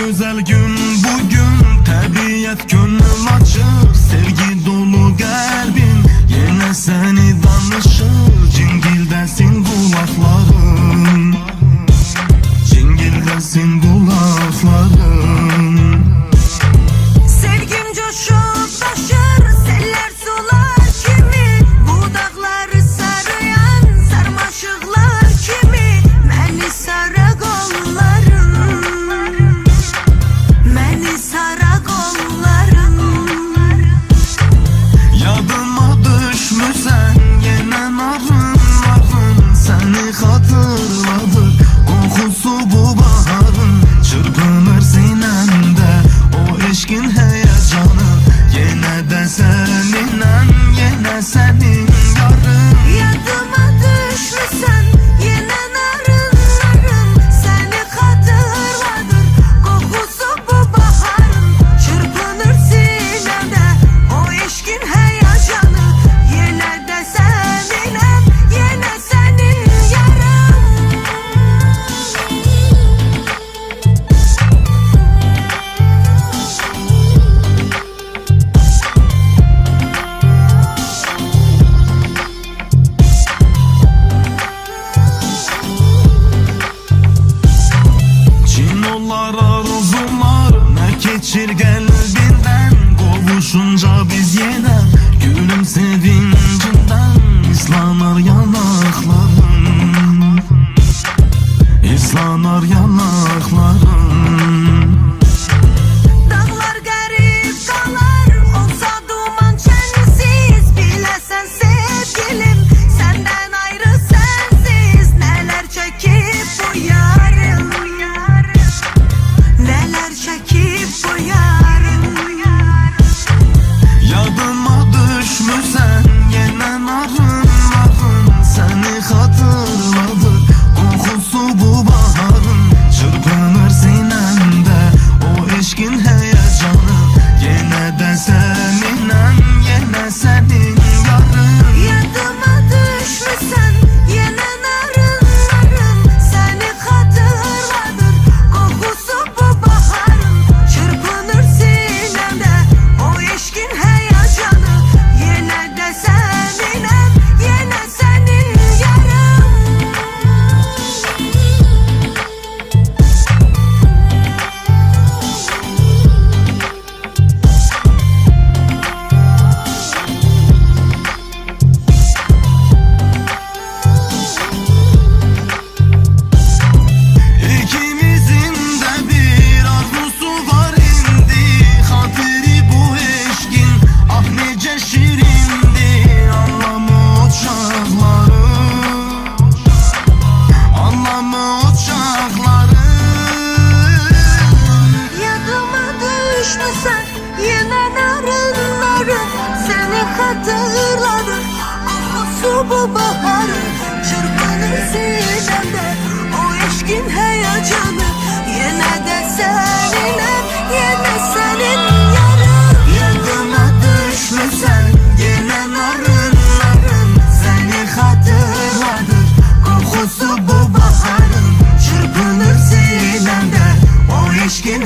güzel gün bugün, təbiət gönül açır, sevgi dolu qəlbin yenə səni danışır. Cingildəsin qulaqların, cingildəsin qulaqların. Sevgim coşup taşır, seller sular kimi, bu dağları sarıyan sarmaşıklar kimi. Məni sarı qolların, məni sarı qolların. Yadıma düşmüsən yenə narın, səni xatırladır qoxusu bu baharın. Çırpınır sinəmdə o eşqin həyəcanı, yenə də səninəm, yenə sənin yarın. Yadıma düşmüsən yenə narın, səni xatırladır qoxusu bu baharın. Çırpınır sinəmdə o eşqin həyəcanı, yenə də səninəm, yenə sənin yarım. Çin olar arzular, nə keçir qəlbindən, qovuşunca biz yenə gülüm sevincindən. İslanır yanaqların, islanır yanaqların. Dağlar qərib qalar, olsa duman çənsiz, biləsən sevgilim, səndən ayrı sənsiz. Nələr çəkib bu yarım, nələr çəkib bu yarım. Yadıma düşmüsən yenə narın, səni xatırladır qoxusu bu baharın. Çırpınır sinəmdə o eşqin həyəcanı, yenə də səninəm, yenə sənin yarın. Yadıma düşmüsən yenə narın, səni xatırladır qoxusu bu baharın. Çırpınır sinəmdə o eşqin həyəcanı, yenə də səninəm, yenə sənin yarım. İkimizin də bir arzusu var indi, xatiri bu eşqin ah necə şirindir. Anlamı o çağları, anlamı o çağları. Yadıma düşmüsən yenə narın, səni xatırladır qoxusu bu baharın. Çırpınır sinəmdə o eşqin həyəcanı, yenə də səninəm, yenə sənin yarım. Yadıma düşmüsən yenə narın, səni xatırladır qoxusu bu baharın. Çırpınır sinəmdə o eşqin